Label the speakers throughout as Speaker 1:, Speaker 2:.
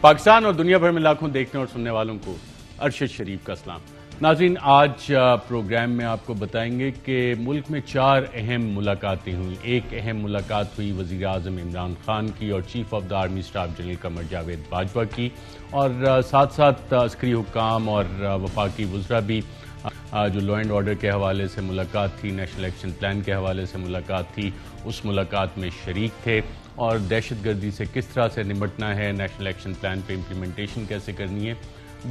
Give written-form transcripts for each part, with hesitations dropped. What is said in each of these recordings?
Speaker 1: پاکستان اور دنیا بھر میں لاکھوں دیکھنے اور سننے والوں کو ارشد شریف کا سلام۔ ناظرین، آج پروگرام میں آپ کو بتائیں گے کہ ملک میں 4 اہم ملاقاتیں ہوئیں۔ ایک اہم ملاقات ہوئی وزیر اعظم عمران خان کی اور chief of the army staff general Qamar Javed Bajwa کی، اور ساتھ ساتھ عسکری حکام اور وفاقی وزراء بھی جو لا اینڈ آرڈر کے حوالے سے ملاقات تھی، نیشنل ایکشن پلان کے حوالے سے ملاقات تھی، اس ملاقات میں شریک تھے، اور دہشت گردی سے کس طرح سے نمٹنا ہے، نیشنل ایکشن پلان پہ امپلیمنٹیشن کیسے کرنی ہے،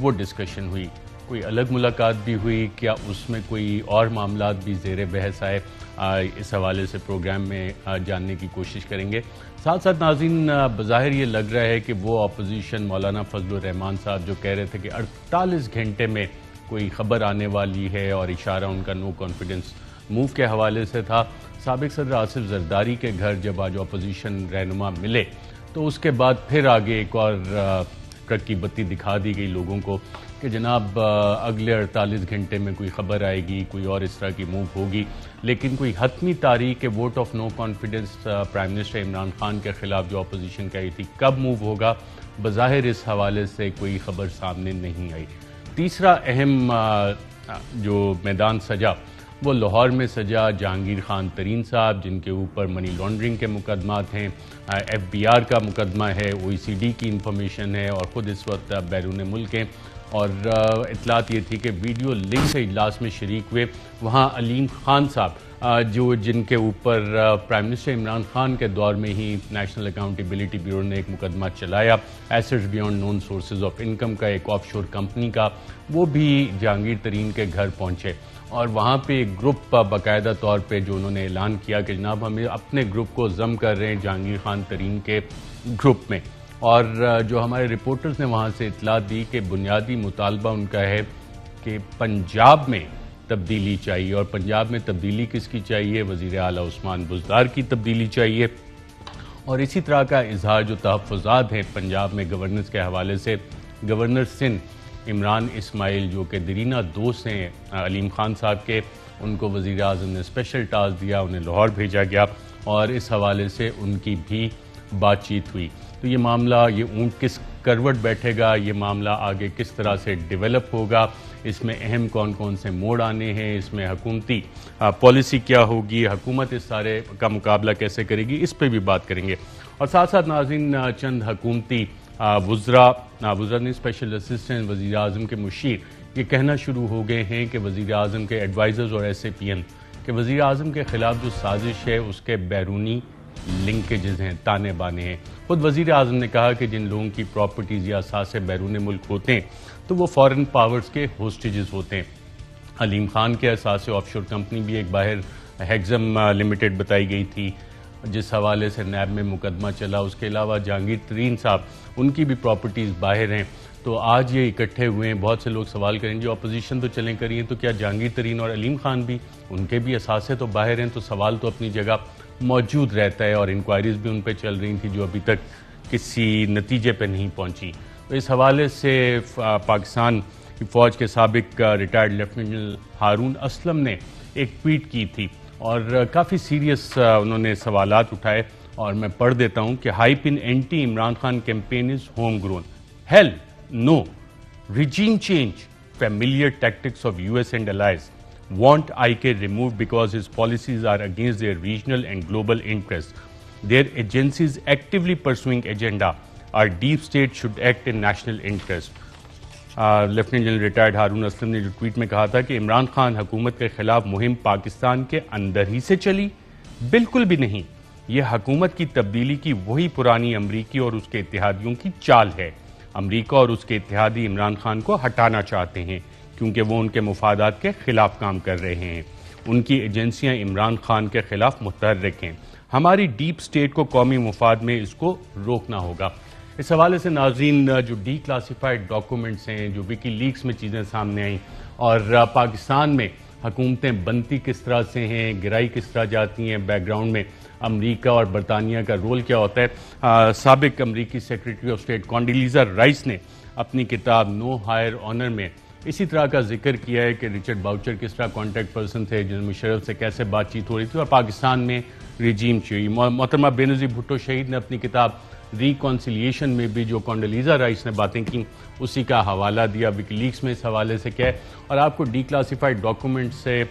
Speaker 1: وہ ڈسکشن ہوئی۔ کوئی الگ ملاقات بھی ہوئی، کیا اس میں کوئی اور معاملات بھی زیر بحث آئے، اس حوالے سے پروگرام میں جاننے کی کوشش کریں گے۔ ساتھ ساتھ ناظرین، بظاہر یہ لگ رہا ہے کہ وہ اپوزیشن مولانا فضل الرحمان صاحب جو کہہ رہے تھے کہ 48 گھنٹے میں کوئی خبر آنے والی ہے، اور اشارہ ان کا نو کانفیڈنس موو کے حوالے سے تھا، سابق صدر آصف زرداری کے گھر جب آج اپوزیشن رہنما ملے تو اس کے بعد پھر آگے ایک اور ٹرک کی بتی دکھا دی گئی لوگوں کو کہ جناب اگلے 48 گھنٹے میں کوئی خبر آئے گی، کوئی اور اس طرح کی موو ہوگی، لیکن کوئی حتمی تاریخ کے vote of no confidence prime minister Imran Khan کے خلاف جو اپوزیشن کہی تھی کب موو ہوگا، بظاہر اس حوالے سے کوئی خبر سامنے نہیں آئی۔ تیسرا اہم جو میدان سجا وہ لاہور میں سجا جہانگیر خان ترین صاحب، جن کے اوپر منی لانڈرنگ کے مقدمات ہیں، ایف بی آر کا مقدمہ ہے، او ای سی ڈی کی انفارمیشن ہے، اور خود اس وقت بیرون ملک ہیں، اور اطلاعات یہ تھی کہ ویڈیو لنک سے اجلاس میں شریک ہوئے۔ وہاں علیم خان صاحب جن کے اوپر پرائم منسٹر عمران خان کے دور میں ہی نیشنل اکاؤنٹیبلٹی بیورو نے ایک مقدمہ چلایا assets beyond known sources of income کا، ایک آف شور کمپنی کا، وہ بھی جہانگیر ترین کے گھر پہنچے، اور وہاں پہ ایک گروپ باقاعدہ طور پہ جو انہوں نے اعلان کیا کہ جناب ہمیں اپنے گروپ کو ضم کر رہے ہیں جہانگیر خان ترین کے گروپ میں، اور جو ہمارے رپورٹرز نے وہاں سے اطلاع دی کہ بنیادی مطالبہ ان کا ہے کہ پنجاب میں تبدیلی چاہیے، اور پنجاب میں تبدیلی کس کی چاہیے؟ وزیر اعلیٰ عثمان بزدار کی تبدیلی چاہیے، اور اسی طرح کا اظہار جو تحفظات ہیں پنجاب میں گورننس کے حوالے سے، گورنر سندھ عمران اسماعیل جو کہ دیرینہ دوست ہیں علیم خان صاحب کے، ان کو وزیر اعظم نے اسپیشل ٹاسک دیا، انہیں لاہور بھیجا گیا، اور اس حوالے سے ان کی بھی بات چیت ہوئی۔ تو یہ معاملہ، یہ اونٹ کس کروٹ بیٹھے گا، یہ معاملہ آگے کس طرح سے ڈیولپ ہوگا، اس میں اہم کون کون سے موڑ آنے ہیں، اس میں حکومتی پالیسی کیا ہوگی، حکومت اس سارے کا مقابلہ کیسے کرے گی، اس پہ بھی بات کریں گے۔ اور ساتھ ساتھ ناظرین، چند حکومتی وزراء نے اسپیشل اسسٹنٹ وزیر اعظم کے مشیر یہ کہنا شروع ہو گئے ہیں کہ وزیر اعظم کے ایڈوائزرز اور ایس اے پی ایم کہ وزیر اعظم کے خلاف جو سازش ہے اس کے بیرونی لنکیجز ہیں، تانے بانے ہیں۔ خود وزیر اعظم نے کہا کہ جن لوگوں کی پراپرٹیز یا اثاثے بیرون ملک ہوتے ہیں تو وہ فارن پاورز کے ہوسٹیجز ہوتے ہیں۔ علیم خان کے اثاثے آف شور کمپنی بھی ایک باہر ہیگزم لمیٹڈ بتائی گئی تھی جس حوالے سے نیب میں مقدمہ چلا، اس کے علاوہ جہانگیر ترین صاحب ان کی بھی پراپرٹیز باہر ہیں۔ تو آج یہ اکٹھے ہوئے ہیں، بہت سے لوگ سوال کریں جو اپوزیشن تو چلیں کری ہیں، تو کیا جہانگیر ترین اور علیم خان بھی، ان کے بھی اثاثے تو باہر ہیں؟ تو سوال تو اپنی جگہ موجود رہتا ہے، اور انکوائریز بھی ان پہ چل رہی تھیں جو ابھی تک کسی نتیجے پہ نہیں پہنچی۔ تو اس حوالے سے پاکستان کی فوج کے سابق retired lieutenant general Haroon Aslam نے ایک ٹویٹ کی تھی، اور کافی سیریس انہوں نے سوالات اٹھائے، اور میں پڑھ دیتا ہوں کہ hype in anti Imran Khan campaign is home grown, hell no, regime change, familiar tactics of US and allies, want IK removed because his policies are against their regional and global interests. Their agencies actively pursuing agenda. Our deep state should act in national interest. Lieutenant general retired Haroon Aslam نے جو tweet میں کہا تھا کہ عمران خان حکومت کے خلاف مہم پاکستان کے اندر ہی سے چلی، بالکل بھی نہیں، یہ حکومت کی تبدیلی کی وہی پرانی امریکی اور اس کے اتحادیوں کی چال ہے۔ امریکہ اور اس کے اتحادی عمران خان کو ہٹانا چاہتے ہیں کیونکہ وہ ان کے مفادات کے خلاف کام کر رہے ہیں، ان کی ایجنسیاں عمران خان کے خلاف متحرک ہیں، ہماری ڈیپ سٹیٹ کو قومی مفاد میں اس کو روکنا ہوگا۔ اس حوالے سے ناظرین، جو ڈی کلاسیفائڈ ڈاکومنٹس ہیں، جو وکی لیکس میں چیزیں سامنے آئیں، اور پاکستان میں حکومتیں بنتی کس طرح سے ہیں، گرائی کس طرح جاتی ہیں، بیک گراؤنڈ میں امریکہ اور برطانیہ کا رول کیا ہوتا ہے۔ سابق امریکی سیکریٹری آف اسٹیٹ کانڈیلیزا رائس نے اپنی کتاب نو ہائر آنر میں اسی طرح کا ذکر کیا ہے کہ رچرڈ باؤچر کس طرح کانٹیکٹ پرسن تھے، جنرل مشرف سے کیسے بات چیت ہو رہی تھی، اور پاکستان میں ریجیم چاہیے۔ محترمہ بے نظیر بھٹو شہید نے اپنی کتاب ریکانسیلیشن میں بھی جو کونڈولیزا رائس نے باتیں کی اسی کا حوالہ دیا وکی لیکس میں اس حوالے سے کیا ہے، اور آپ کو ڈی کلاسیفائڈ ڈاکومنٹ سے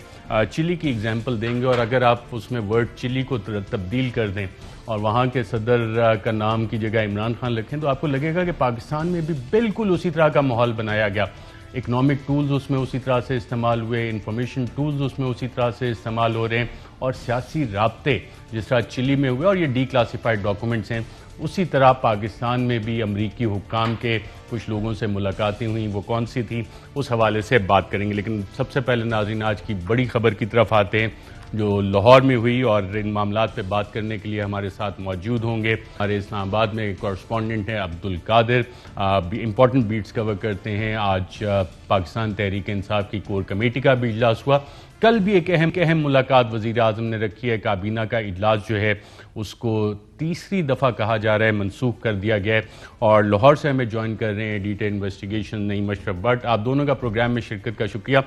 Speaker 1: چلی کی اگزامپل دیں گے، اور اگر آپ اس میں ورڈ چلی کو تبدیل کر دیں اور وہاں کے صدر کا نام کی جگہ عمران خان لکھیں تو آپ کو لگے گا کہ پاکستان میں بھی بالکل اسی طرح کا ماحول بنایا گیا۔ اکنامک ٹولز اس میں اسی طرح سے استعمال ہوئے، انفارمیشن ٹولز اس میں اسی طرح سے استعمال ہو رہے ہیں، اور سیاسی رابطے جس طرح چلی میں ہوئے اور یہ ڈی کلاسیفائڈ ڈاکومنٹس ہیں اسی طرح پاکستان میں بھی امریکی حکام کے کچھ لوگوں سے ملاقاتیں ہوئیں، وہ کون سی تھیں اس حوالے سے بات کریں گے۔ لیکن سب سے پہلے ناظرین آج کی بڑی خبر کی طرف آتے ہیں جو لاہور میں ہوئی، اور ان معاملات پہ بات کرنے کے لیے ہمارے ساتھ موجود ہوں گے ہمارے اسلام آباد میں کورسپونڈنٹ ہیں عبدالقادر، امپورٹنٹ بیٹس کور کرتے ہیں۔ آج پاکستان تحریک انصاف کی کور کمیٹی کا بھی اجلاس ہوا، کل بھی ایک اہم ملاقات وزیر اعظم نے رکھی ہے، کابینہ کا اجلاس جو ہے اس کو تیسری دفعہ کہا جا رہا ہے منسوخ کر دیا گیا ہے، اور لاہور سے ہمیں جوائن کر رہے ہیں editor investigation Naeem Ashraf but. آپ دونوں کا پروگرام میں شرکت کا شکریہ۔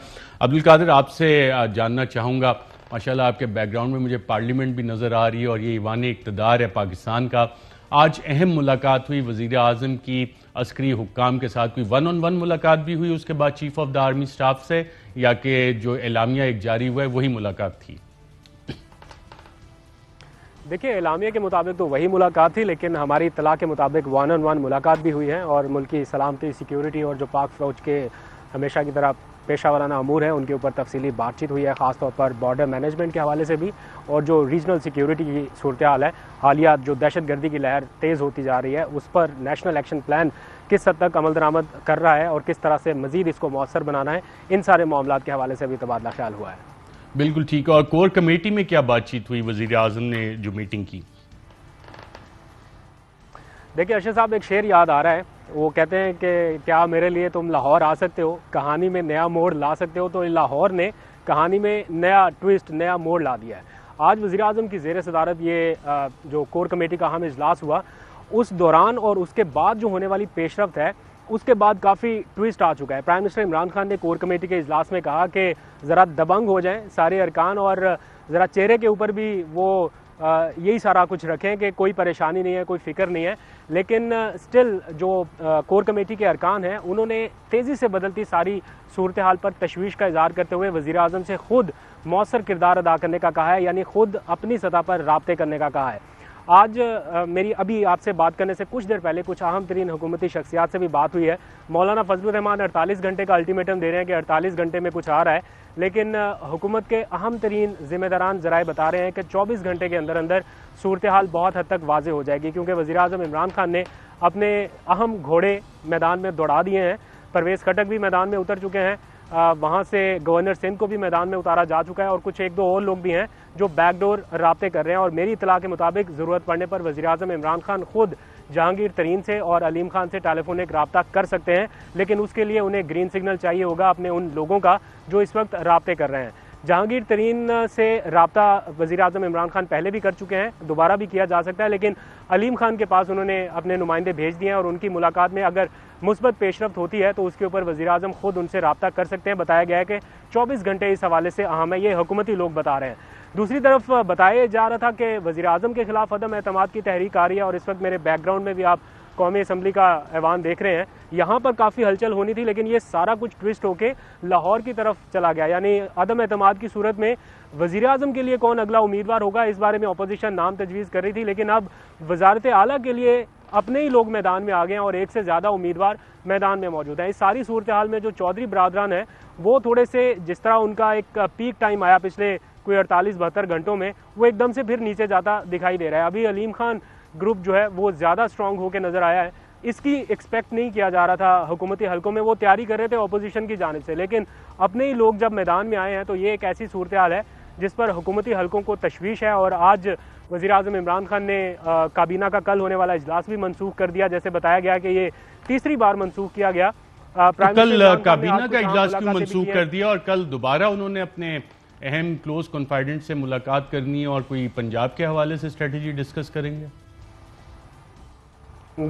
Speaker 1: عبدالقادر، آپ سے جاننا چاہوں گا، ماشاءاللہ آپ کے بیک گراؤنڈ میں مجھے پارلیمنٹ بھی نظر آ رہی ہے اور یہ ایوان اقتدار ہے پاکستان کا، آج اہم ملاقات ہوئی وزیر اعظم کی عسکری حکام کے ساتھ، کوئی ون آن ون ملاقات بھی ہوئی اس کے بعد chief of the army staff سے، یا کہ جو اعلامیہ ایک جاری ہوا ہے وہی ملاقات تھی؟
Speaker 2: دیکھیے، اعلامیہ کے مطابق تو وہی ملاقات تھی، لیکن ہماری اطلاع کے مطابق ون آن ون ملاقات بھی ہوئی ہے، اور ملکی سلامتی، سیکیورٹی اور جو پاک فوج کے ہمیشہ کی طرح پیشہ ورانہ امور ہیں ان کے اوپر تفصیلی بات چیت ہوئی ہے، خاص طور پر بارڈر مینجمنٹ کے حوالے سے بھی، اور جو ریجنل سیکیورٹی کی صورتحال ہے، حالیہ جو دہشت گردی کی لہر تیز ہوتی جا رہی ہے اس پر نیشنل ایکشن پلان کس حد تک عمل درآمد کر رہا ہے اور کس طرح سے مزید اس کو مؤثر بنانا ہے، ان سارے معاملات کے حوالے سے بھی تبادلہ خیال ہوا ہے۔
Speaker 1: بالکل ٹھیک ہے، اور کور کمیٹی میں کیا بات چیت ہوئی وزیر اعظم نے جو میٹنگ کی؟
Speaker 2: دیکھیں ارشد صاحب، ایک شعر یاد آ رہا ہے، وہ کہتے ہیں کہ کیا میرے لیے تم لاہور آ سکتے ہو، کہانی میں نیا موڑ لا سکتے ہو، تو لاہور نے کہانی میں نیا ٹویسٹ، نیا موڑ لا دیا ہے۔ آج وزیر اعظم کی زیر صدارت یہ جو کور کمیٹی کا اہم اجلاس ہوا، اس دوران اور اس کے بعد جو ہونے والی پیش رفت ہے اس کے بعد کافی ٹویسٹ آ چکا ہے۔ پرائم منسٹر عمران خان نے کور کمیٹی کے اجلاس میں کہا کہ ذرا دبنگ ہو جائیں سارے ارکان، اور ذرا چہرے کے اوپر بھی وہ یہی سارا کچھ رکھیں کہ کوئی پریشانی نہیں ہے، کوئی فکر نہیں ہے، لیکن سٹل جو کور کمیٹی کے ارکان ہیں انہوں نے تیزی سے بدلتی ساری صورتحال پر تشویش کا اظہار کرتے ہوئے وزیر اعظم سے خود مؤثر کردار ادا کرنے کا کہا ہے، یعنی خود اپنی سطح پر رابطے کرنے کا کہا ہے۔ آج میری ابھی آپ سے بات کرنے سے کچھ دیر پہلے کچھ اہم ترین حکومتی شخصیات سے بھی بات ہوئی ہے۔ مولانا فضل الرحمان 48 گھنٹے کا الٹیمیٹم دے رہے ہیں کہ 48 گھنٹے میں کچھ آ رہا ہے، لیکن حکومت کے اہم ترین ذمہ داران ذرائع بتا رہے ہیں کہ 24 گھنٹے کے اندر اندر صورتحال بہت حد تک واضح ہو جائے گی، کیونکہ وزیر اعظم عمران خان نے اپنے اہم گھوڑے میدان میں دوڑا دیے ہیں۔ پرویز خٹک بھی میدان میں اتر چکے ہیں، وہاں سے گورنر سندھ کو بھی میدان میں اتارا جا چکا ہے، اور کچھ ایک دو اور لوگ بھی ہیں جو بیک ڈور رابطے کر رہے ہیں، اور میری اطلاع کے مطابق ضرورت پڑنے پر وزیر اعظم عمران خان خود جہانگیر ترین سے اور علیم خان سے ٹیلی فونک رابطہ کر سکتے ہیں، لیکن اس کے لیے انہیں گرین سگنل چاہیے ہوگا اپنے ان لوگوں کا جو اس وقت رابطے کر رہے ہیں۔ جہانگیر ترین سے رابطہ وزیر اعظم عمران خان پہلے بھی کر چکے ہیں، دوبارہ بھی کیا جا سکتا ہے، لیکن علیم خان کے پاس انہوں نے اپنے نمائندے بھیج دیے ہیں، اور ان کی ملاقات میں اگر مثبت پیش رفت ہوتی ہے تو اس کے اوپر وزیر اعظم خود ان سے رابطہ کر سکتے ہیں۔ بتایا گیا ہے کہ 24 گھنٹے اس حوالے سے اہم ہے، یہ حکومتی لوگ بتا رہے ہیں۔ دوسری طرف بتایا جا رہا تھا کہ وزیر اعظم کے خلاف عدم اعتماد کی تحریک آ رہی ہے، اور اس وقت میرے بیک گراؤنڈ میں بھی آپ قومی اسمبلی کا ایوان دیکھ رہے ہیں، یہاں پر کافی ہلچل ہونی تھی، لیکن یہ سارا کچھ ٹویسٹ ہو کے لاہور کی طرف چلا گیا، یعنی عدم اعتماد کی صورت میں وزیر اعظم کے لیے کون اگلا امیدوار ہوگا اس بارے میں اپوزیشن نام تجویز کر رہی تھی، لیکن اب وزارت اعلیٰ کے لیے اپنے ہی لوگ میدان میں آ گئے ہیں اور ایک سے زیادہ امیدوار میدان میں موجود ہیں۔ اس ساری صورتحال میں جو چودھری برادران ہیں وہ تھوڑے سے، جس طرح ان کا ایک پیک ٹائم آیا پچھلے کوئی 48-72 گھنٹوں میں، وہ ایک دم سے پھر نیچے جاتا دکھائی دے رہا ہے۔ ابھی علیم خان گروپ جو ہے وہ زیادہ اسٹرانگ ہو کے نظر آیا ہے، اس کی ایکسپیکٹ نہیں کیا جا رہا تھا حکومتی حلقوں میں، وہ تیاری کر رہے تھے اپوزیشن کی جانب سے، لیکن اپنے ہی لوگ جب میدان میں آئے ہیں تو یہ ایک ایسی صورتحال ہے جس پر حکومتی حلقوں کو تشویش ہے، اور آج وزیر اعظم عمران خان نے کابینہ کا کل ہونے والا اجلاس بھی منسوخ کر دیا، جیسے بتایا گیا کہ یہ تیسری بار منسوخ کیا گیا۔
Speaker 1: کل کابینہ کا اجلاس کیوں منسوخ کر دیا، اور کل دوبارہ انہوں نے اپنے اہم کلوز کانفیڈنٹ سے ملاقات کرنی ہے اور کوئی پنجاب کے حوالے سے اسٹریٹجی ڈسکس کریں گے؟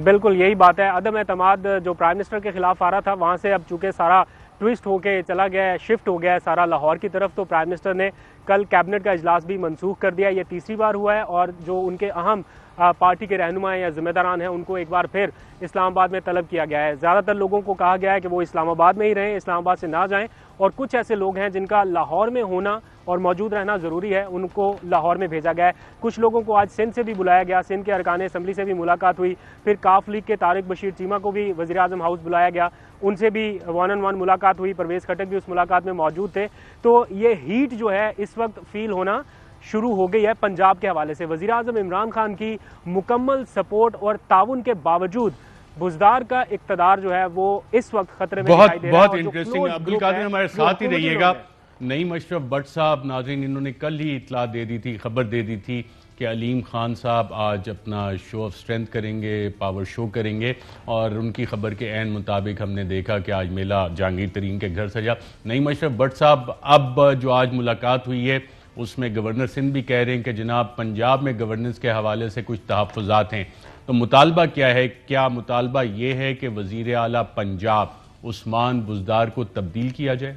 Speaker 2: بالکل یہی بات ہے، عدم اعتماد جو پرائم منسٹر کے خلاف آ رہا تھا وہاں سے اب چونکہ سارا ٹویسٹ ہو کے چلا گیا ہے، شفٹ ہو گیا ہے سارا لاہور کی طرف، تو پرائم منسٹر نے کل کیبنٹ کا اجلاس بھی منسوخ کر دیا۔ یہ تیسری بار ہوا ہے، اور جو ان کے اہم پارٹی کے رہنما یا ذمہ داران ہیں ان کو ایک بار پھر اسلام آباد میں طلب کیا گیا ہے۔ زیادہ تر لوگوں کو کہا گیا ہے کہ وہ اسلام آباد میں ہی رہیں، اسلام آباد سے نہ جائیں، اور کچھ ایسے لوگ ہیں جن کا لاہور میں ہونا اور موجود رہنا ضروری ہے، ان کو لاہور میں بھیجا گیا ہے۔ کچھ لوگوں کو آج سندھ سے بھی بلایا گیا، سندھ کے ارکان اسمبلی سے بھی ملاقات ہوئی، پھر کاف لیگ کے طارق بشیر چیمہ کو بھی وزیر اعظم ہاؤس بلایا گیا، ان سے بھی 1-on-1 ملاقات ہوئی، پرویز خٹک بھی اس ملاقات میں موجود تھے۔ تو یہ ہیٹ جو ہے اس وقت فیل ہونا شروع ہو گئی ہے پنجاب کے حوالے سے۔ وزیر اعظم عمران خان کی مکمل سپورٹ اور تعاون کے باوجود بزدار کا اقتدار جو ہے وہ اس وقت خطرے میں دکھائی دے رہا ہے۔
Speaker 1: بہت انٹرسٹنگ، عبدالقادر ہمارے ساتھ ہی رہیے گا۔ نعیم اشرف بٹ صاحب، ناظرین انہوں نے کل ہی اطلاع دے دی تھی، خبر دے دی تھی کہ علیم خان صاحب آج اپنا شو آف سٹرینتھ کریں گے، پاور شو کریں گے، اور ان کی خبر کے عین مطابق ہم نے دیکھا کہ آج میلہ جہانگیر ترین کے گھر سجا۔ نعیم اشرف بٹ صاحب، اب جو آج ملاقات ہوئی ہے اس میں گورنر سندھ بھی کہہ رہے ہیں کہ جناب پنجاب میں گورننس کے حوالے سے کچھ تحفظات ہیں، تو مطالبہ کیا ہے؟ کیا مطالبہ یہ ہے کہ وزیر اعلیٰ پنجاب عثمان بزدار کو تبدیل کیا جائے؟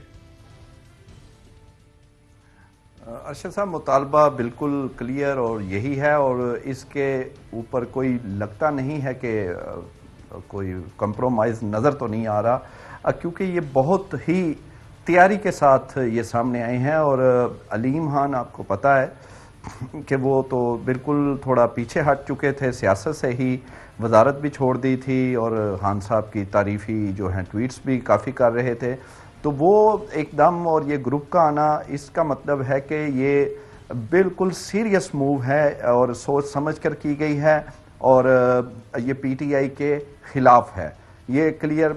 Speaker 3: ارشد صاحب، مطالبہ بالکل کلیئر اور یہی ہے، اور اس کے اوپر کوئی لگتا نہیں ہے کہ کوئی کمپرومائز نظر تو نہیں آ رہا، کیونکہ یہ بہت ہی تیاری کے ساتھ یہ سامنے آئے ہیں۔ اور علیم خان آپ کو پتہ ہے کہ وہ تو بالکل تھوڑا پیچھے ہٹ چکے تھے، سیاست سے ہی وزارت بھی چھوڑ دی تھی، اور خان صاحب کی تعریفی جو ہیں ٹویٹس بھی کافی کر رہے تھے، تو وہ ایک دم اور یہ گروپ کا آنا اس کا مطلب ہے کہ یہ بالکل سیریس موو ہے اور سوچ سمجھ کر کی گئی ہے، اور یہ پی ٹی آئی کے خلاف ہے، یہ کلیئر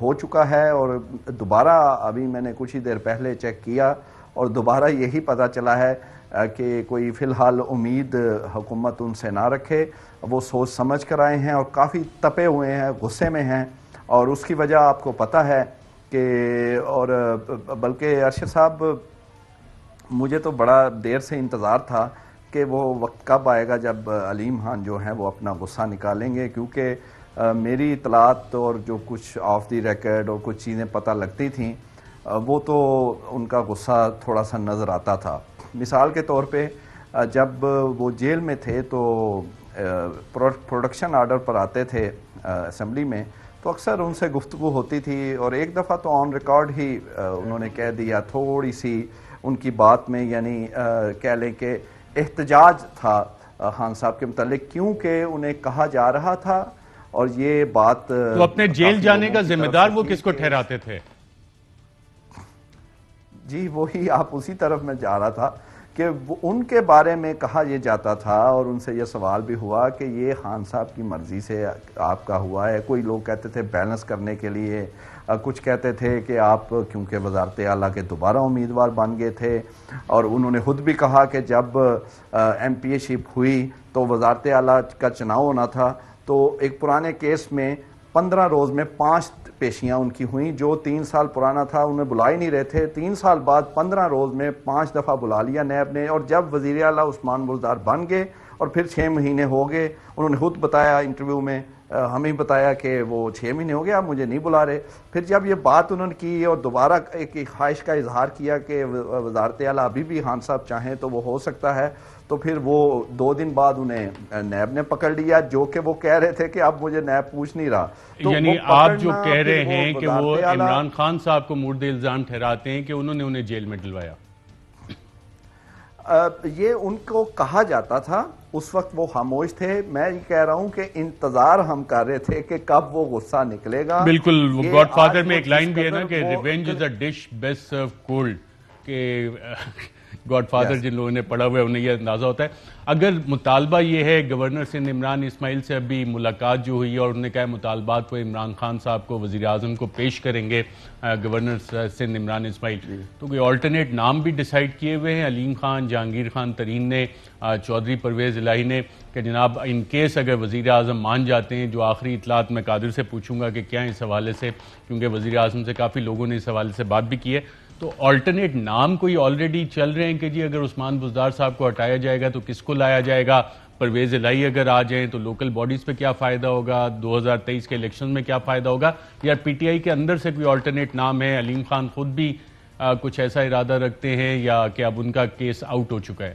Speaker 3: ہو چکا ہے۔ اور دوبارہ ابھی میں نے کچھ ہی دیر پہلے چیک کیا اور دوبارہ یہی پتہ چلا ہے کہ کوئی فی الحال امید حکومت ان سے نہ رکھے، وہ سوچ سمجھ کر آئے ہیں اور کافی تپے ہوئے ہیں، غصے میں ہیں، اور اس کی وجہ آپ کو پتہ ہے کہ اور بلکہ ارشد صاحب مجھے تو بڑا دیر سے انتظار تھا کہ وہ وقت کب آئے گا جب علیم خان جو ہیں وہ اپنا غصہ نکالیں گے، کیونکہ میری اطلاعات اور جو کچھ آف دی ریکارڈ اور کچھ چیزیں پتہ لگتی تھیں وہ تو ان کا غصہ تھوڑا سا نظر آتا تھا۔ مثال کے طور پہ جب وہ جیل میں تھے تو پروڈکشن آرڈر پر آتے تھے اسمبلی میں، تو اکثر ان سے گفتگو ہوتی تھی، اور ایک دفعہ تو آن ریکارڈ ہی انہوں نے کہہ دیا، تھوڑی سی ان کی بات میں یعنی کہہ لیں کہ احتجاج تھا خان صاحب کے متعلق، کیونکہ انہیں کہا جا رہا تھا، اور یہ بات
Speaker 1: تو اپنے جیل جانے کا ذمہ دار وہ کس کو ٹھہراتے تھے؟
Speaker 3: جی وہی آپ اسی طرف میں جا رہا تھا کہ ان کے بارے میں کہا یہ جاتا تھا، اور ان سے یہ سوال بھی ہوا کہ یہ خان صاحب کی مرضی سے آپ کا ہوا ہے۔ کوئی لوگ کہتے تھے بیلنس کرنے کے لیے، کچھ کہتے تھے کہ آپ کیونکہ وزارت اعلیٰ کے دوبارہ امیدوار بن گئے تھے، اور انہوں نے خود بھی کہا کہ جب ایم پی اے شپ ہوئی تو وزارت اعلیٰ کا چناؤ ہونا تھا، تو ایک پرانے کیس میں 15 روز میں 5 پیشیاں ان کی ہوئیں، جو 3 سال پرانا تھا انہیں بلا ہی نہیں رہے تھے، 3 سال بعد 15 روز میں 5 دفعہ بلا لیا نیب نے، اور جب وزیر اعلیٰ عثمان بزدار بن گئے اور پھر 6 مہینے ہو گئے، انہوں نے خود بتایا انٹرویو میں، ہمیں بتایا کہ وہ 6 مہینے ہو گئے آپ مجھے نہیں بلا رہے۔ پھر جب یہ بات انہوں نے کی اور دوبارہ ایک خواہش کا اظہار کیا کہ وزارت اعلیٰ ابھی بھی خان صاحب چاہیں تو وہ ہو سکتا ہے، تو پھر وہ 2 دن بعد انہیں نیب نے پکڑ لیا، جو کہ وہ کہہ رہے تھے کہ اب مجھے نیب پوچھ نہیں رہا۔
Speaker 1: یعنی آپ جو کہہ رہے ہیں کہ وہ عمران خان صاحب کو مورد الزام ٹھہراتے ہیں کہ انہوں نے انہیں جیل میں ڈلوایا؟
Speaker 3: یہ ان کو کہا جاتا تھا، اس وقت وہ خاموش تھے۔ میں یہ کہہ رہا ہوں کہ انتظار ہم کر رہے تھے کہ کب وہ غصہ نکلے گا۔
Speaker 1: بالکل، گاڈ فادر میں ایک لائن بھی ہے نا کہ revenge is a dish best serve cold, کہ گاڈ فادر جن لوگوں نے پڑھا ہوا ہے انہیں یہ اندازہ ہوتا ہے۔ اگر مطالبہ یہ ہے، گورنر سندھ عمران اسماعیل سے ابھی ملاقات جو ہوئی اور انہوں نے کہا مطالبات وہ عمران خان صاحب کو وزیر اعظم کو پیش کریں گے گورنر سندھ عمران اسماعیل، تو کوئی آلٹرنیٹ نام بھی ڈیسائیڈ کیے ہوئے ہیں علیم خان، جہانگیر خان ترین نے، چودھری پرویز الہی نے، کہ جناب ان کیس اگر وزیر اعظم مان جاتے ہیں، جو آخری اطلاعات میں قادر سے پوچھوں گا کہ کیا اس حوالے سے، کیونکہ وزیر اعظم سے کافی لوگوں نے اس حوالے سے بات بھی کی ہے، تو آلٹرنیٹ نام کوئی آلریڈی چل رہے ہیں کہ جی اگر عثمان بزدار صاحب کو ہٹایا جائے گا تو کس کو لایا جائے گا؟ پرویز الہی اگر آ جائیں تو لوکل باڈیز پہ کیا فائدہ ہوگا؟ 2023 کے الیکشن میں کیا فائدہ ہوگا؟ یا پی ٹی آئی کے اندر سے کوئی آلٹرنیٹ نام ہے؟ علیم خان خود بھی کچھ ایسا ارادہ رکھتے ہیں یا کہ اب ان کا کیس آؤٹ ہو چکا ہے؟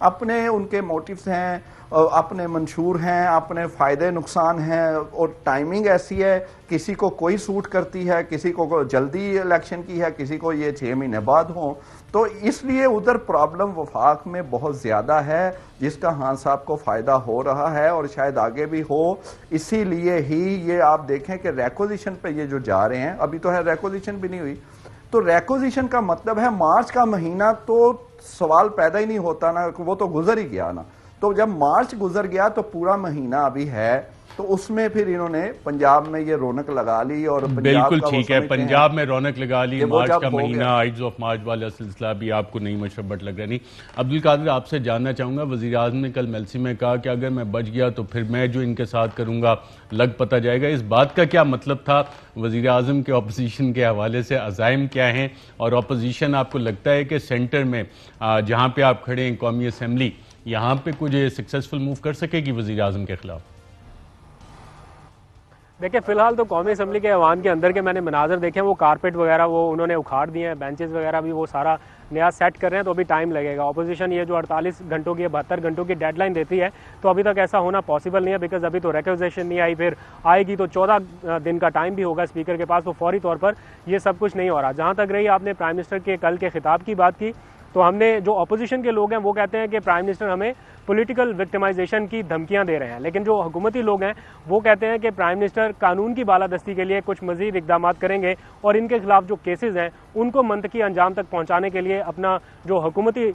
Speaker 3: اپنے ان کے موٹیوز ہیں، اپنے منشور ہیں، اپنے فائدے نقصان ہیں، اور ٹائمنگ ایسی ہے، کسی کو کوئی سوٹ کرتی ہے، کسی کو جلدی الیکشن کی ہے، کسی کو یہ 6 مہینے بعد ہوں. تو اس لیے ادھر پرابلم وفاق میں بہت زیادہ ہے، جس کا خان صاحب کو فائدہ ہو رہا ہے اور شاید آگے بھی ہو. اسی لیے ہی یہ آپ دیکھیں کہ ریکوزیشن پہ یہ جو جا رہے ہیں، ابھی تو ہے ریکوزیشن بھی نہیں ہوئی، تو ریکوزیشن کا مطلب ہے مارچ کا مہینہ تو سوال پیدا ہی نہیں ہوتا نا، وہ تو گزر ہی گیا نا. تو جب مارچ گزر گیا تو پورا مہینہ ابھی ہے، تو اس میں پھر انہوں نے پنجاب میں یہ رونق لگا لی. اور
Speaker 1: بالکل ٹھیک ہے، پنجاب میں رونق لگا لی، مارچ کا مہینہ، آئیڈز آف مارچ والا سلسلہ بھی آپ کو نہیں مشرف بٹ لگ رہا نہیں. عبدالقادر آپ سے جاننا چاہوں گا، وزیر اعظم نے کل میلسی میں کہا کہ اگر میں بچ گیا تو پھر میں جو ان کے ساتھ کروں گا لگ پتہ جائے گا. اس بات کا کیا مطلب تھا؟ وزیر اعظم کے اپوزیشن کے حوالے سے عزائم کیا ہیں؟ اور اپوزیشن آپ کو لگتا ہے کہ سینٹر میں جہاں پہ آپ کھڑے ہیں قومی اسمبلی، یہاں پہ کچھ سکسیسفل موو کر سکے گی وزیر اعظم کے خلاف؟
Speaker 2: دیکھیں فی الحال تو قومی اسمبلی کے ایوان کے اندر کے میں نے مناظر دیکھے ہیں، وہ کارپیٹ وغیرہ وہ انہوں نے اکھاڑ دیے ہیں، بینچز وغیرہ بھی وہ سارا نیا سیٹ کر رہے ہیں، تو ابھی ٹائم لگے گا. اپوزیشن یہ جو 48 گھنٹوں کی 72 گھنٹوں کی ڈیڈ لائن دیتی ہے، تو ابھی تک ایسا ہونا پاسبل نہیں ہے، بیکاز ابھی تو ریکوزیشن نہیں آئی، پھر آئے گی تو 14 دن کا ٹائم بھی ہوگا اسپیکر کے پاس، تو فوری طور پر یہ سب کچھ نہیں ہو رہا. جہاں تک رہی آپ نے پرائم منسٹر کے کل کے خطاب کی بات کی، تو ہم نے جو اپوزیشن کے لوگ ہیں وہ کہتے ہیں کہ پرائم منسٹر ہمیں پولیٹیکل وکٹمائزیشن کی دھمکیاں دے رہے ہیں، لیکن جو حکومتی لوگ ہیں وہ کہتے ہیں کہ پرائم منسٹر قانون کی بالادستی کے لیے کچھ مزید اقدامات کریں گے، اور ان کے خلاف جو کیسز ہیں ان کو منطقی انجام تک پہنچانے کے لیے اپنا جو حکومتی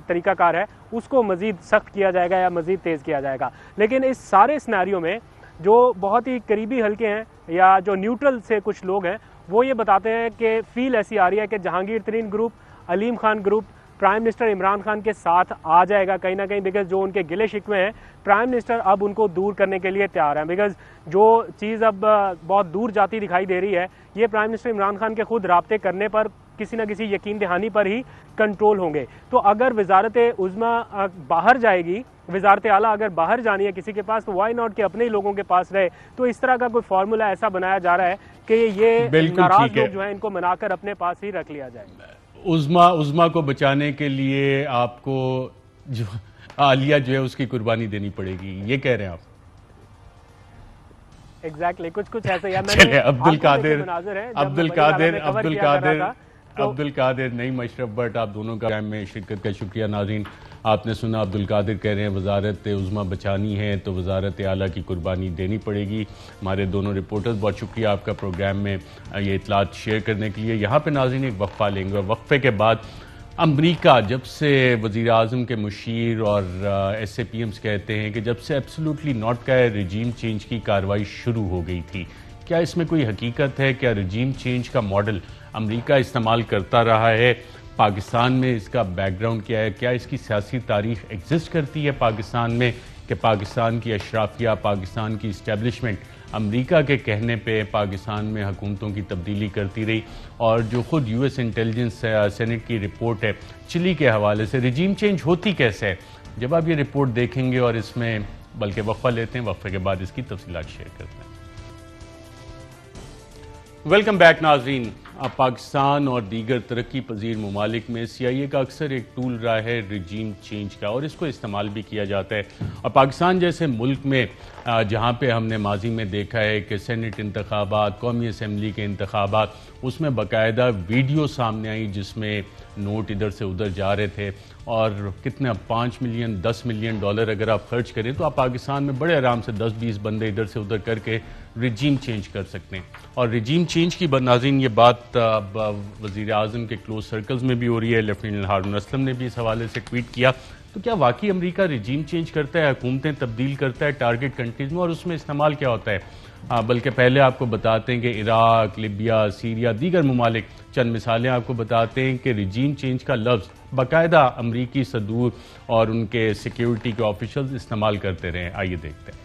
Speaker 2: طریقہ کار ہے اس کو مزید سخت کیا جائے گا یا مزید تیز کیا جائے گا. لیکن اس سارے سینیریو میں جو بہت ہی قریبی حلقے ہیں یا جو نیوٹرل سے کچھ لوگ ہیں وہ یہ بتاتے ہیں کہ فیل ایسی آ رہی ہے کہ Jahangir Tareen group, Aleem Khan group prime minister Imran Khan کے ساتھ آ جائے گا کہیں نہ کہیں، بیکاز جو ان کے گلے شکوے ہیں پرائم منسٹر اب ان کو دور کرنے کے لیے تیار ہیں. بیکاز جو چیز اب بہت دور جاتی دکھائی دے رہی ہے، یہ پرائم منسٹر عمران خان کے خود رابطے کرنے پر کسی نہ کسی یقین دہانی پر ہی کنٹرول ہوں گے. تو اگر وزارت عظمیٰ باہر جائے گی، وزارت اعلیٰ اگر باہر جانی ہے کسی کے پاس، تو وائی ناٹ کہ اپنے ہی لوگوں کے پاس رہے. تو اس طرح کا کوئی فارمولا ایسا بنایا جا رہا ہے کہ یہ ناراض لوگ جو ہیں ان کو منا کر اپنے پاس ہی رکھ لیا جائے.
Speaker 1: عظمیٰ کو بچانے کے لیے آپ کو جو عالیہ جو ہے اس کی قربانی دینی پڑے گی، یہ کہہ رہے ہیں آپ؟
Speaker 2: ایگزیکٹلی کچھ ایسا یا
Speaker 1: عبدالقادر نہیں مشرف بٹ آپ دونوں کا میں شرکت کا شکریہ. ناظرین آپ نے سنا عبدالقادر کہہ رہے ہیں وزارت عظمیٰ بچانی ہے تو وزارت اعلیٰ کی قربانی دینی پڑے گی. ہمارے دونوں رپورٹرز بہت شکریہ آپ کا پروگرام میں یہ اطلاعات شیئر کرنے کے لیے. یہاں پہ ناظرین ایک وقفہ لیں گے، اور وقفے کے بعد امریکہ جب سے وزیر اعظم کے مشیر اور ایس اے پی ایمز کہتے ہیں کہ جب سے ایبسولوٹلی ناٹ کا رجیم چینج کی کارروائی شروع ہو گئی تھی، کیا اس میں کوئی حقیقت ہے؟ کیا رجیم چینج کا ماڈل امریکہ استعمال کرتا رہا ہے؟ پاکستان میں اس کا بیک گراؤنڈ کیا ہے؟ کیا اس کی سیاسی تاریخ ایگزسٹ کرتی ہے پاکستان میں کہ پاکستان کی اشرافیہ، پاکستان کی اسٹیبلشمنٹ امریکہ کے کہنے پہ پاکستان میں حکومتوں کی تبدیلی کرتی رہی؟ اور جو خود یو ایس انٹیلیجنس سینٹ کی رپورٹ ہے چلی کے حوالے سے، رجیم چینج ہوتی کیسے ہے؟ جب آپ یہ رپورٹ دیکھیں گے، اور اس میں بلکہ وقفہ لیتے ہیں، وقفے کے بعد اس کی تفصیلات شیئر کرتے ہیں. ویلکم بیک ناظرین. پاکستان اور دیگر ترقی پذیر ممالک میں سی آئی اے کا اکثر ایک ٹول رہا ہے رجیم چینج کا، اور اس کو استعمال بھی کیا جاتا ہے. اور پاکستان جیسے ملک میں جہاں پہ ہم نے ماضی میں دیکھا ہے کہ سینٹ انتخابات، قومی اسمبلی کے انتخابات، اس میں باقاعدہ ویڈیو سامنے آئی جس میں نوٹ ادھر سے ادھر جا رہے تھے، اور کتنے 5 ملین 10 ملین ڈالر اگر آپ خرچ کریں تو آپ پاکستان میں بڑے آرام سے 10-20 بندے ادھر سے ادھر کر کے رجیم چینج کر سکتے ہیں. اور رجیم چینج کی ناظرین یہ بات اب وزیر اعظم کے کلوز سرکلز میں بھی ہو رہی ہے. لیفٹیننٹ ہارون اسلم نے بھی اس حوالے سے ٹویٹ کیا. تو کیا واقعی امریکہ رجیم چینج کرتا ہے، حکومتیں تبدیل کرتا ہے ٹارگٹ کنٹریز میں، اور اس میں استعمال کیا ہوتا ہے؟ بلکہ پہلے آپ کو بتاتے ہیں کہ عراق، لیبیا، سیریا، دیگر ممالک، چند مثالیں آپ کو بتاتے ہیں کہ رجیم چینج کا لفظ باقاعدہ امریکی صدور اور ان کے سیکیورٹی کے آفیشلز استعمال کرتے رہے ہیں. آئیے دیکھتے ہیں.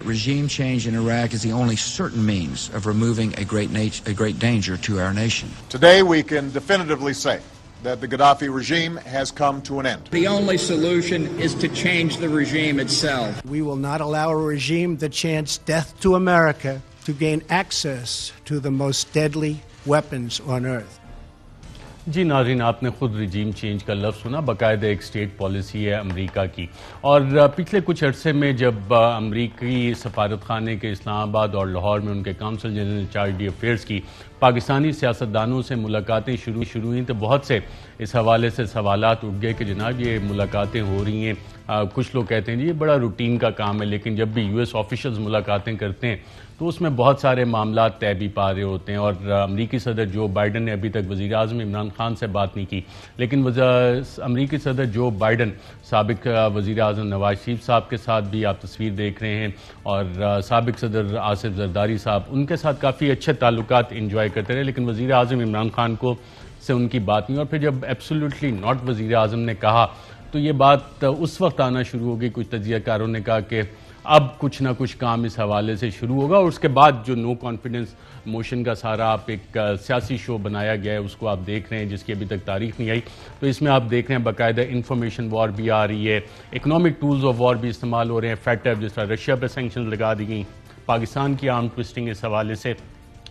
Speaker 4: Regime change in Iraq is the only certain means of removing a great danger to our nation.
Speaker 5: Today we can definitively say that the Gaddafi regime has come to an end.
Speaker 6: The only solution is to change the regime itself.
Speaker 7: We will not allow a regime that chants death to America to gain access to the most deadly weapons on earth.
Speaker 1: جی ناظرین، آپ نے خود regime change کا لفظ سنا، باقاعدہ ایک state policy ہے امریکہ کی، اور پچھلے کچھ عرصے میں جب امریکی سفارت خانے کے اسلام آباد اور لاہور میں ان کے consul general in charge de affairs کی پاکستانی سیاستدانوں سے ملاقاتیں شروع ہوئیں تو بہت سے اس حوالے سے سوالات اٹھ گئے کہ جناب یہ ملاقاتیں ہو رہی ہیں، کچھ لوگ کہتے ہیں جی یہ بڑا روٹین کا کام ہے، لیکن جب بھی یو ایس آفیشلز ملاقاتیں کرتے ہیں تو اس میں بہت سارے معاملات طے بھی پا رہے ہوتے ہیں، اور امریکی صدر جو بائیڈن نے ابھی تک وزیر اعظم عمران خان سے بات نہیں کی، لیکن امریکی صدر جو بائیڈن سابق وزیر اعظم نواز شریف صاحب کے ساتھ بھی آپ تصویر دیکھ رہے ہیں، اور سابق صدر آصف زرداری صاحب ان کے ساتھ کافی اچھے تعلقات انجوائے کرتے رہے، لیکن وزیر اعظم عمران خان کو سے ان کی بات نہیں، اور پھر جب ایبسولوٹلی ناٹ وزیر اعظم نے کہا تو یہ بات اس وقت آنا شروع ہو گئی، کچھ تجزیہ کاروں نے کہا کہ اب کچھ نہ کچھ کام اس حوالے سے شروع ہوگا، اور اس کے بعد جو نو کانفیڈنس موشن کا سارا آپ ایک سیاسی شو بنایا گیا ہے اس کو آپ دیکھ رہے ہیں، جس کی ابھی تک تاریخ نہیں آئی، تو اس میں آپ دیکھ رہے ہیں باقاعدہ انفارمیشن وار بھی آ رہی ہے، اکنامک ٹولز آف وار بھی استعمال ہو رہے ہیں، فیٹر جس طرح رشیا پہ سینکشنز لگا دی گئیں، پاکستان کی آرم ٹوئسٹنگ اس حوالے سے،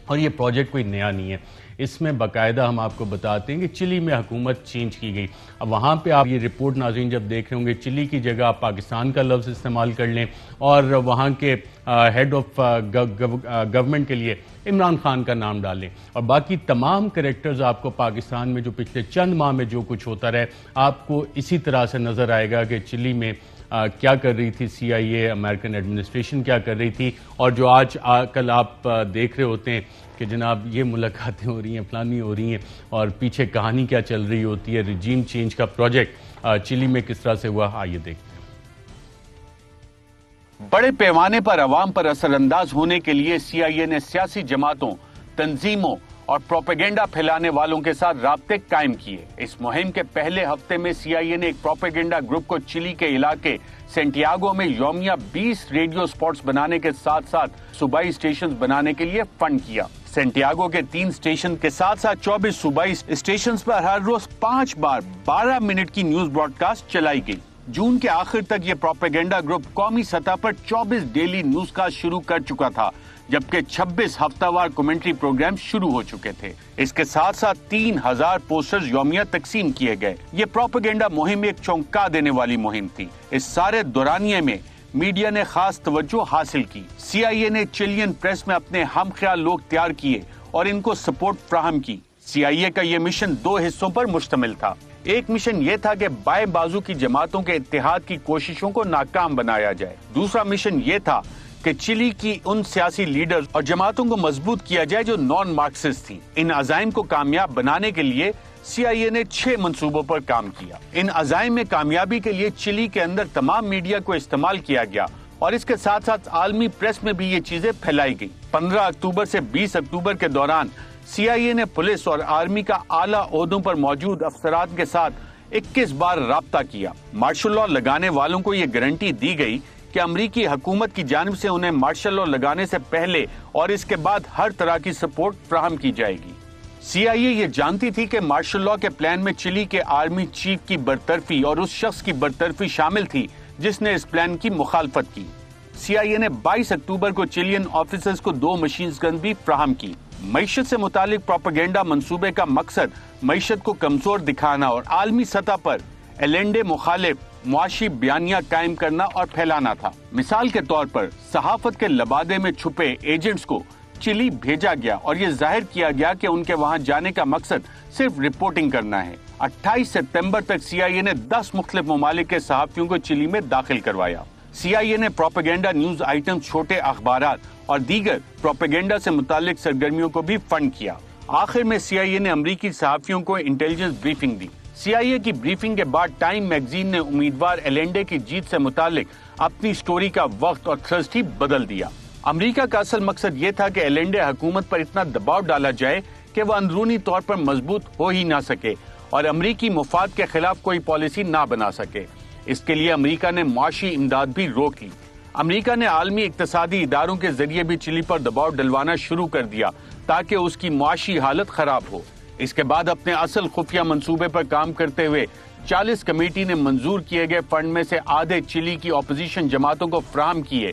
Speaker 1: اور یہ پروجیکٹ کوئی نیا نہیں ہے، اس میں باقاعدہ ہم آپ کو بتاتے ہیں کہ چلی میں حکومت چینج کی گئی، اب وہاں پہ آپ یہ رپورٹ ناظرین جب دیکھ رہے ہوں گے چلی کی جگہ آپ پاکستان کا لفظ استعمال کر لیں، اور وہاں کے ہیڈ آف گورنمنٹ کے لیے عمران خان کا نام ڈالیں، اور باقی تمام کریکٹرز آپ کو پاکستان میں جو پچھلے چند ماہ میں جو کچھ ہوتا رہے آپ کو اسی طرح سے نظر آئے گا کہ چلی میں کیا کر رہی تھی سی آئی اے، امریکن ایڈمنسٹریشن کیا کر رہی تھی، اور جو آج کل آپ دیکھ رہے ہوتے ہیں کہ جناب یہ ملاقاتیں ہو رہی ہیں، فلانی ہو رہی ہیں، اور پیچھے کہانی کیا چل رہی ہوتی ہے، رجیم چینج کا پروجیکٹ چلی میں کس طرح سے ہوا، آئیے دیکھتے ہیں۔
Speaker 8: بڑے پیمانے پر عوام پر اثر انداز ہونے کے لیے سی آئی اے نے سیاسی جماعتوں، تنظیموں اور پروپیگنڈا پھیلانے والوں کے ساتھ رابطے قائم کیے۔ اس مہم کے پہلے ہفتے میں سی آئی اے نے ایک پروپیگنڈا گروپ کو چلی کے علاقے سینٹیاگو میں یومیہ 20 ریڈیو سپاٹس بنانے کے ساتھ ساتھ صوبائی اسٹیشنز بنانے کے لیے فنڈ کیا۔ سینٹیاگو کے 3 اسٹیشن کے ساتھ ساتھ 24 صوبائی اسٹیشنز پر ہر روز 5 بار 12 منٹ کی نیوز براڈ کاسٹ چلائی گئی۔ جون کے آخر تک یہ پروپیگنڈا گروپ قومی سطح پر 24 ڈیلی نیوز کاسٹ شروع کر چکا تھا، جبکہ 26 ہفتہ وار کمنٹری پروگرام شروع ہو چکے تھے۔ اس کے ساتھ ساتھ 3000 پوسٹرز یومیہ تقسیم کیے گئے۔ یہ پروپیگنڈا مہم ایک چونکا دینے والی مہم تھی۔ اس سارے دورانیے میں میڈیا نے خاص توجہ حاصل کی۔ سی آئی اے نے چلین پریس میں اپنے ہم خیال لوگ تیار کیے اور ان کو سپورٹ فراہم کی۔ سی آئی اے کا یہ مشن 2 حصوں پر مشتمل تھا۔ ایک مشن یہ تھا کہ بائیں بازو کی جماعتوں کے اتحاد کی کوششوں کو ناکام بنایا جائے۔ دوسرا مشن یہ تھا کہ چلی کی ان سیاسی لیڈرز اور جماعتوں کو مضبوط کیا جائے جو نان مارکسسٹ تھیں۔ ان عزائم کو کامیاب بنانے کے لیے سی آئی اے نے 6 منصوبوں پر کام کیا۔ ان عزائم میں کامیابی کے لیے چلی کے اندر تمام میڈیا کو استعمال کیا گیا، اور اس کے ساتھ ساتھ عالمی پریس میں بھی یہ چیزیں پھیلائی گئی۔ 15 اکتوبر سے 20 اکتوبر کے دوران سی آئی اے نے پولیس اور آرمی کا اعلیٰ عہدوں پر موجود افسران کے ساتھ 21 بار رابطہ کیا۔ مارشل لاء لگانے والوں کو یہ گارنٹی دی گئی کہ امریکی حکومت کی جانب سے انہیں مارشل لاء لگانے سے پہلے اور اس کے بعد ہر طرح کی سپورٹ فراہم کی جائے گی۔ سی آئی اے یہ جانتی تھی کہ مارشل لاء کے پلان میں چلی کے آرمی چیف کی برطرفی اور اس شخص کی برطرفی شامل تھی جس نے اس پلان کی مخالفت کی۔ سی آئی اے نے 22 اکتوبر کو چلین آفیسرز کو 2 مشین گن بھی فراہم کی۔ معیشت سے متعلق پروپیگنڈا منصوبے کا مقصد معیشت کو کمزور دکھانا اور عالمی سطح پر ایلینڈے مخالف معاشی بیانیہ قائم کرنا اور پھیلانا تھا۔ مثال کے طور پر صحافت کے لبادے میں چھپے ایجنٹس کو چلی بھیجا گیا اور یہ ظاہر کیا گیا کہ ان کے وہاں جانے کا مقصد صرف رپورٹنگ کرنا ہے۔ 28 ستمبر تک سی آئی اے نے 10 مختلف ممالک کے صحافیوں کو چلی میں داخل کروایا۔ سی آئی اے نے پروپیگنڈا نیوز آئٹم، چھوٹے اخبارات اور دیگر پروپیگنڈا سے متعلق سرگرمیوں کو بھی فنڈ کیا۔ آخر میں سی آئی اے نے امریکی صحافیوں کو انٹیلیجنس بریفنگ دی۔ سی آئی اے کی بریفنگ کے بعد ٹائم میگزین نے امیدوار ایلینڈے کی جیت سے متعلق اپنی سٹوری کا وقت اور تھرسٹ ہی بدل دیا۔ امریکہ کا اصل مقصد یہ تھا کہ ایلینڈے حکومت پر اتنا دباؤ ڈالا جائے کہ وہ اندرونی طور پر مضبوط ہو ہی نہ سکے اور امریکی مفاد کے خلاف کوئی پالیسی نہ بنا سکے۔ اس کے لیے امریکہ نے معاشی امداد بھی روک لی۔ امریکہ نے عالمی اقتصادی اداروں کے ذریعے بھی چلی پر دباؤ ڈلوانا شروع کر دیا تاکہ اس کی معاشی حالت خراب ہو۔ اس کے بعد اپنے اصل خفیہ منصوبے پر کام کرتے ہوئے 40 کمیٹی نے منظور کیے گئے فنڈ میں سے آدھے چلی کی اپوزیشن جماعتوں کو فراہم کیے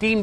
Speaker 8: 3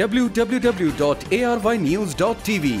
Speaker 9: www.arYnews.tv।